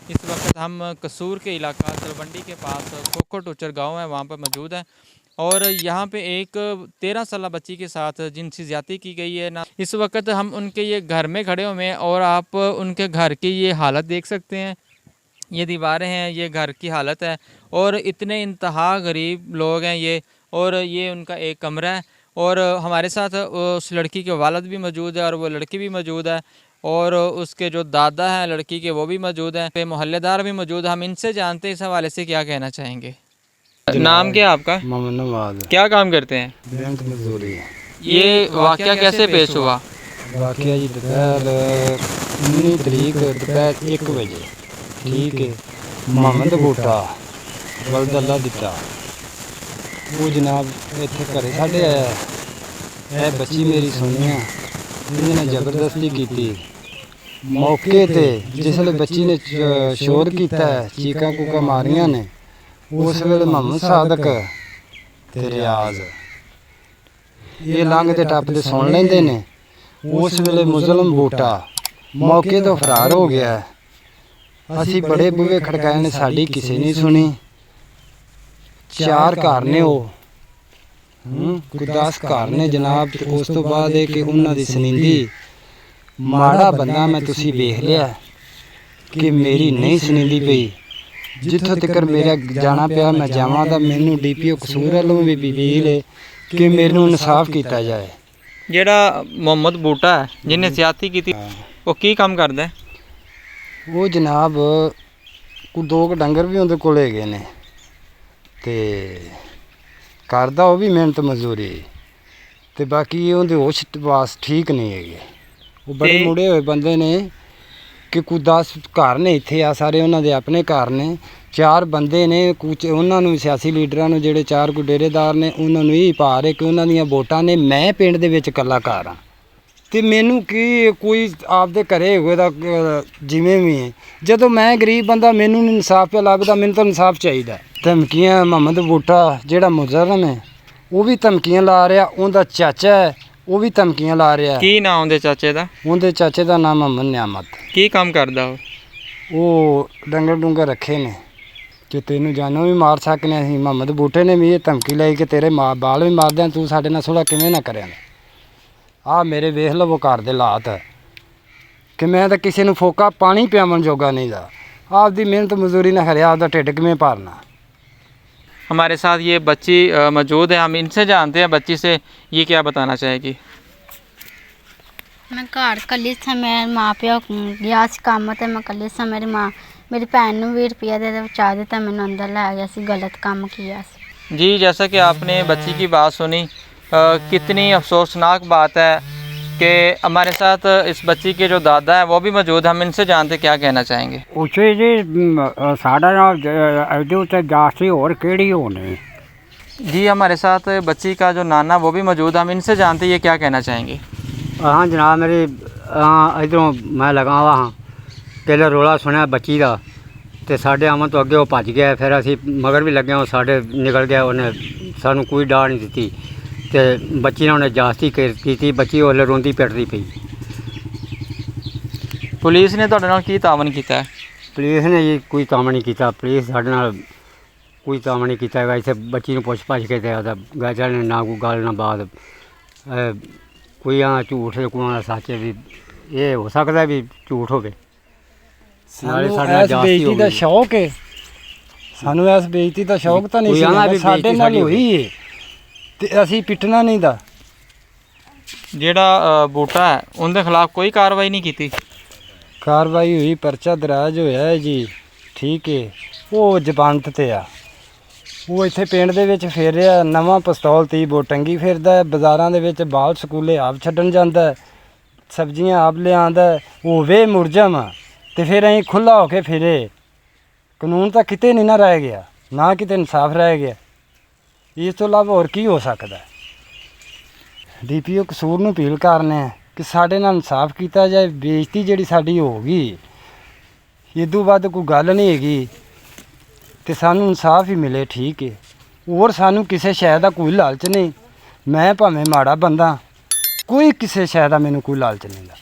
इस वक्त हम कसूर के इलाका तलवंडी के पास खोखो टोचर गांव है, वहां पर मौजूद है। और यहाँ पे एक 13 साल बच्ची के साथ जिनसी ज़्यादती की गई है ना। इस वक्त हम उनके ये घर में खड़े हुए हैं और आप उनके घर की ये हालत देख सकते हैं। ये दीवारें हैं, ये घर की हालत है और इतने इंतहा गरीब लोग हैं ये। और ये उनका एक कमरा है और हमारे साथ उस लड़की के वालिद भी मौजूद है और वो लड़की भी मौजूद है और उसके जो दादा हैं लड़की के वो भी मौजूद हैं, पे मोहल्लेदार भी मौजूद है। हम इनसे जानते हैं इस हवाले से क्या कहना चाहेंगे। नाम क्या है आपका? मोहम्मद नवाज। क्या काम करते हैं? बैंक मजदूरी है। ये वाक़या कैसे पेश हुआ? वाकया जी दोपहर 19 तरीक दोपहर 1 बजे, ठीक है। मोहम्मद बूटा वल्द अल्लाह दिता वो जनाब इत्थे घरे साढ़े आया। यह बच्ची मेरी सुनिया इन्होंने जबरदस्ती की। मौके ते जिसले बच्ची ने शोर किया, चीका कूका मारिया ने, उस वेले मोहम्मद सादक ते रियाज ये लंघते टपते सुन लेंदे ने। उस वेले मुजलम बूटा मौके तो फरार हो गया। असी बड़े बूहे खड़काए ने, साड़ी किसी नहीं सुनी। 4 घर ने वो कोई 10 घर ने जनाब। ते उस तो बाद कि उन्हां दी सनिंदी माड़ा बंदा मैं तुसी वेख लिया कि मेरी नहीं सनिंदी पई। जिथों तक मेरा जाना पिया मैं जावां तां मैनू DPO कसूर वालों भी अपील है कि मैनू इंसाफ किया जाए। ਜਿਹੜਾ ਮੁਹੰਮਦ ਬੂਟਾ ਹੈ ਜਿਹਨੇ ਜ਼ਿਆਦਤੀ ਕੀਤੀ, ਉਹ ਕੀ ਕੰਮ ਕਰਦਾ ਹੈ? वो जनाब कोई 2 डंगर भी उहदे कोल हैगे ने ते करदा वो भी मेहनत मजदूरी ते बाकी उहदे होश वास ठीक नहीं है। वो बड़े ते- मुड़े हुए बंदे ने कि कोई 10 घर ने इत्थे आ, सारे उन्हां दे अपने घर ने। 4 बंदे ने कुछ उन्हां नूं सियासी लीडरां नूं जिहड़े 4 कोई डेरेदार ने उन्हां नूं यही पा रहे कि उन्हां दीयां वोटां ने। मैं पिंड दे विच कलाकार हाँ ते मैनू की कोई आपदे घरे होए दा जिवें भी है। जदों मैं गरीब बंदा मैनू नहीं इंसाफ पे लभदा, मैनू तो इंसाफ चाहिए। धमकियां मोहम्मद बूटा जिहड़ा मुजरम है वो भी धमकियां ला रहा। उनका चाचा है वो भी धमकियां ला रहा। ਕੀ ਨਾਮ ਉਹਦੇ ਚਾਚੇ ਦਾ? उनके चाचे का नाम मोहम्मद नियामत। ਕੀ ਕੰਮ ਕਰਦਾ ਉਹ? वो डंगर डुंगर रखे ने कि तेनू जानो भी मार सकने असीं। मोहम्मद बूटे ने भी ये धमकी लाई कि तेरे माँ बाल भी मार दें, तू साडे नाल सुलह किवें ना करें। आ मेरे वेख लवो घर दे हालात कि मैं तो किसी नूं फोका पानी पियावन जोगा नहीं दा। आपदी मेहनत मजदूरी ने खरिया आपदा ढिड किवें भरना। हमारे साथ ये बच्ची मौजूद है, हम इनसे जानते हैं बच्ची से ये क्या बताना चाहेगी। मैं घर कल्ली सा, मेरे माँ प्यो गया काम तो मैं कल्ली सा। मेरी माँ मेरी भैन नूं 20 रुपया दे बचा दिता, मैंने अंदर लै गया सी, गलत काम किया सी। जी, जैसा कि आपने बच्ची की बात सुनी, कितनी अफसोसनाक बात है कि हमारे साथ इस बच्ची के जो दादा हैं वो भी मौजूद। हम इनसे जानते क्या कहना चाहेंगे। उसे जी साढ़ा एहदे उत्ते जास्ती होर केड़ी होनी। जी, हमारे साथ बच्ची का जो नाना वो भी मौजूद है, हम इनसे जानते ये क्या कहना चाहेंगे। हाँ जनाब, मेरी इधरों मैं लगा हुआ हाँ, पहले रौला सुनिया बच्ची का तो साढ़े आवन तो अगे वो भज गया। फिर असी मगर भी लगे, वो साढ़े निकल गया, उन्हें सानू कोई डाह नहीं दी तो बच्ची ने उन्हें जास्ती की। बच्ची उसले रोंदी पिटदी पई। पुलिस ने तुहाडे नाल की तावन कीता है? पुलिस ने जी कोई काम नहीं किया। पुलिस साढ़े नाल कोई काम नहीं किया है। इत्थे बच्ची नूं पुछ भछ के गैचा ने ना कोई गल ना बात। कोई हाँ झूठ कोई सच भी ये हो सकता भी झूठ होवे। नाले सानू साढ़े नाल इस जास्ती बेइज्जती हो दा गई। शौक है। सानू इस बेइज्जती दा शौक तो नहीं कोई सी आना लगा, भी साडे बेइज्जती नाल साडी होई है ते असीं पिटना नहीं दा। ਜਿਹੜਾ बूटा है उनके खिलाफ कोई कार्रवाई नहीं की? कार्रवाई हुई, पर्चा दराज होया है जी, ठीक है। वो जमानत ते आ, वो इत्थे पिंड दे विच फिर रिहा, नवां पिस्तौल 30 बोट टंगी फिरदा है। बाज़ारां दे विच बाल स्कूले आप छड्डण जांदा है, सब्जियां आप लिआंदा है। वो वे मुरजम आ ते फिर असीं खुला हो के फिरे। कानून तां किते नहीं ना रह गया, ना किते इंसाफ रह गया। इस तो इलावा होर की हो सकदा है। DPO कसूर नूं अपील करने कि साडे नाल इंसाफ किया जाए। बेइज्जती जिहड़ी साडी हो गई, इदों वध कोई गल नहीं हैगी ते सानू इंसाफ ही मिले, ठीक है। और सानू किसी शै दा कोई लालच नहीं। मैं भावें माड़ा बंदा, कोई किसी शै दा मैनूं कोई लालच नहीं।